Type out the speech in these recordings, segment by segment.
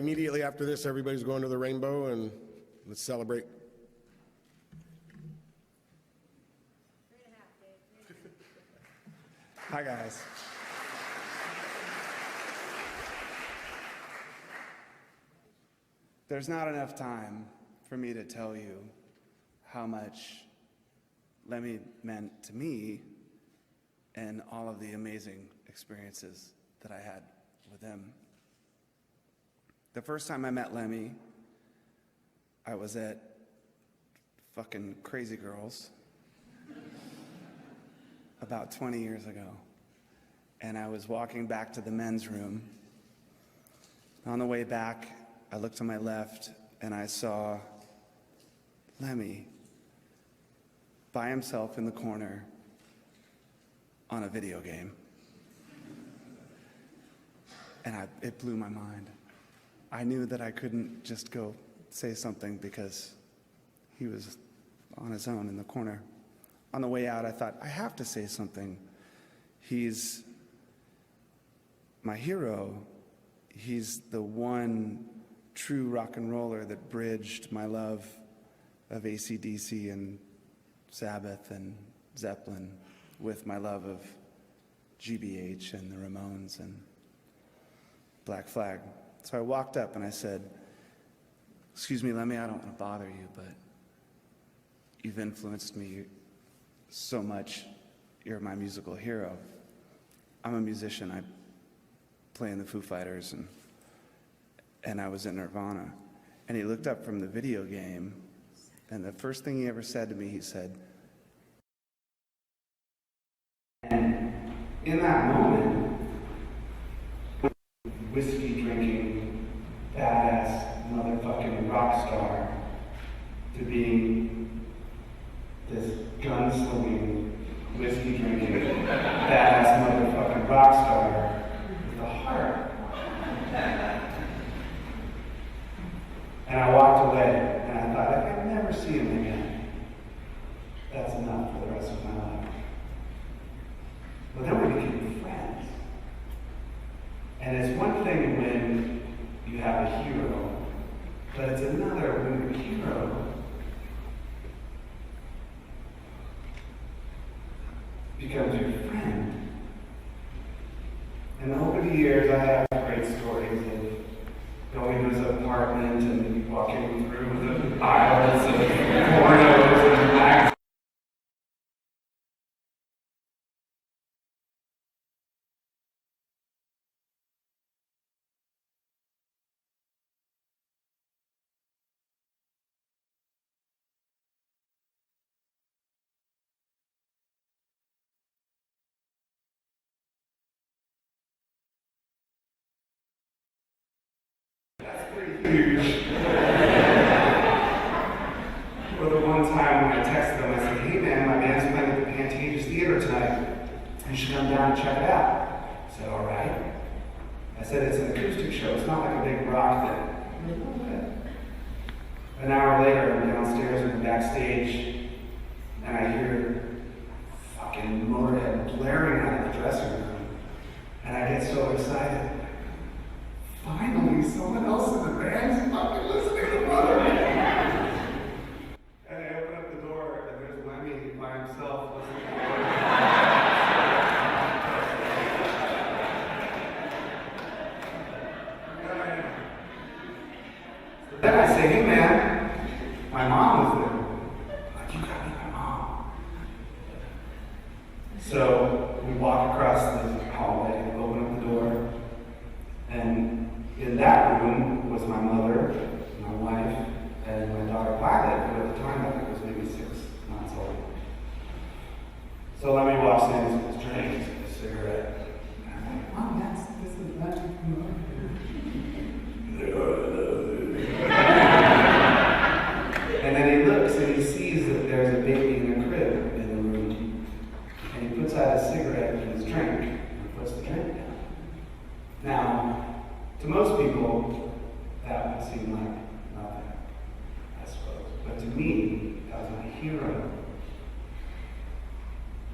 Immediately after this, everybody's going to the Rainbow, and let's celebrate. Hi, guys. There's not enough time for me to tell you how much Lemmy meant to me and all of the amazing experiences that I had with him. The first time I met Lemmy, I was at fucking Crazy Girls about 20 years ago. And I was walking back to the men's room. On the way back, I looked to my left and I saw Lemmy by himself in the corner on a video game. And it blew my mind. I knew that I couldn't just go say something because he was on his own in the corner. On the way out, I thought, I have to say something. He's my hero. He's the one true rock and roller that bridged my love of AC/DC and Sabbath and Zeppelin with my love of GBH and the Ramones and Black Flag. So I walked up and I said, "Excuse me, Lemmy, I don't want to bother you, but you've influenced me so much. You're my musical hero. I'm a musician. I play in the Foo Fighters, and I was in Nirvana." And he looked up from the video game, and the first thing he ever said to me, he said, and in that moment, whiskey drinking, badass motherfucking rock star, to being this gunslinging, whiskey drinking, badass motherfucking rock star with a heart. And I walked away, and I thought, if I never see him again, that's enough for the rest of my life. But then we became friends. And it's one thing when you have a hero, but it's another when your hero becomes your friend. And over the years, I have great stories of going to his apartment and walking through the aisles of pornos and mags. That's pretty huge. Well, the one time when I texted him, I said, "Hey man, my band's playing at the Pantages Theater tonight. You should come down and check it out." He said, "All right." I said, "It's an acoustic show. It's not like a big rock thing." An hour later, I'm downstairs in the backstage, and I hear fucking Motorhead blaring out of the dressing room. And I get so excited. Finally, someone else in the band's fucking listening to Motorhead. And I open up the door, and there's Lemmy by himself listening to Motorhead. Then I say, "Hey man, my mom was there." Like, "You gotta meet my mom." So we walk across the hallway, open up the door, and in that room was my mother, my wife, and my daughter Violet, who at the time I think was maybe 6 months old. So Lemmy walks in, he's drinking a cigarette. And I'm like, "Mom, this is not And then he looks and he sees that there's a baby in a crib in the room. And he puts out a cigarette and his drink and puts the drink down. Now, to most people, that would seem like nothing, I suppose. But to me, that was my hero.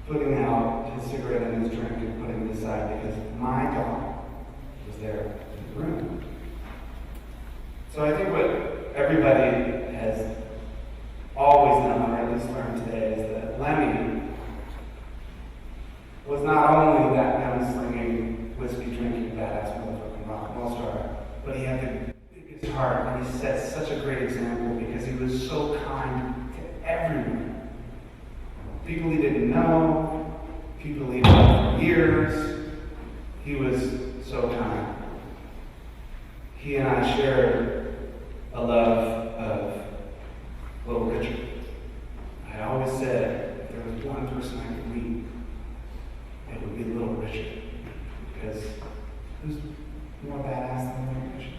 Putting out his cigarette and his drink and putting it aside because my dog was there in the room. So I think what everybody has always known, or at least learned today, is that Lemmy was not only that gunslinging, whiskey-drinking, badass motherfucking rock and roll star, but he had the biggest heart, and he set such a great example because he was so kind to everyone. People he didn't know, people he'd known for years. He was so kind. He and I shared a love of Little Richard. I always said if there was one person I could meet, it would be Little Richard, because who's more badass than Little Richard?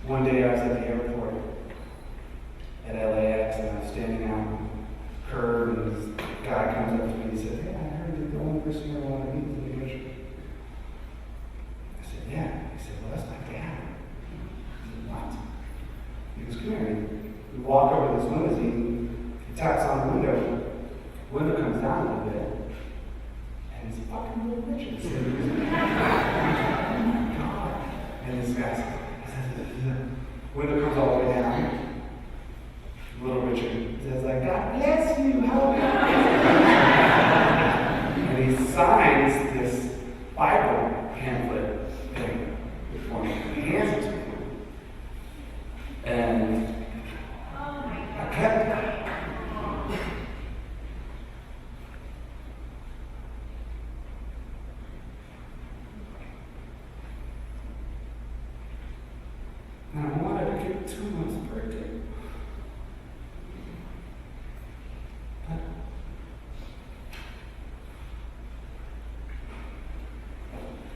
One day I was at the airport at LAX, and I was standing out on the curb, and this guy comes up to me and he said, "Hey, I heard you're the only person you ever want to meet is Little Richard." I said, "Yeah." He said, "Well, that's my dad." I said, "What?" He goes, "Come here." We walk over this limousine, he taps on the window. Window comes down a little bit, and it's fucking Little Richard. Oh my God. And this guy says, window comes all the way down. Little Richard says, like, "God bless you, how And he signs this Bible pamphlet thing before me. He hands it to me. And I kept it. And I wanted to get 2 months' birthday. But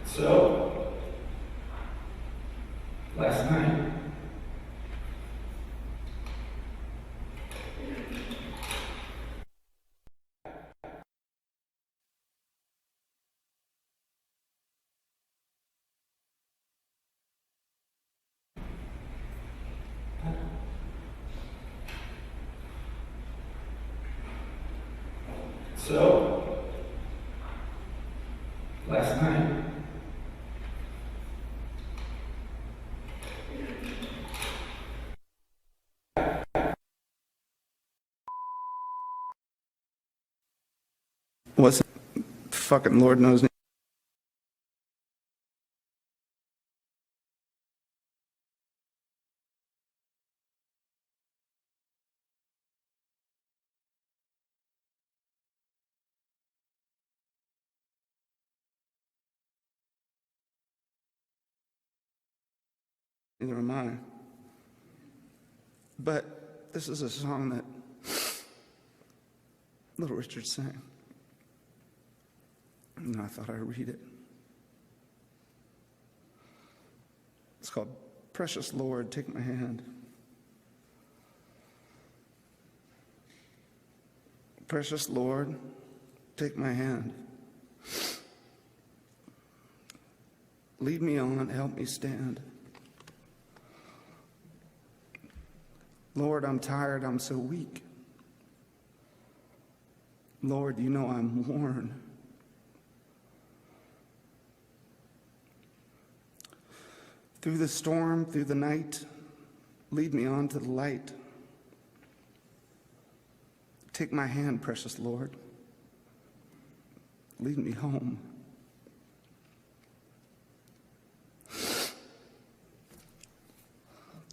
so, last night, last night, was fucking Lord knows. Neither am I. But this is a song that Little Richard sang. And I thought I'd read it. It's called "Precious Lord, Take My Hand." Precious Lord, take my hand. Lead me on, help me stand. Lord, I'm tired, I'm so weak. Lord, you know I'm worn. Through the storm, through the night, lead me on to the light. Take my hand, precious Lord. Lead me home.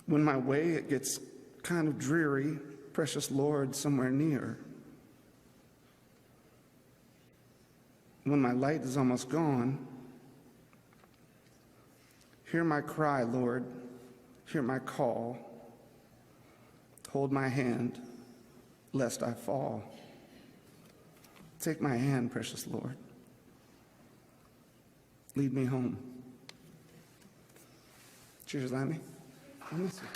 When my way it gets kind of dreary, precious Lord, somewhere near. When my light is almost gone, hear my cry, Lord, hear my call. Hold my hand, lest I fall. Take my hand, precious Lord. Lead me home. Cheers, Lemmy. I miss you.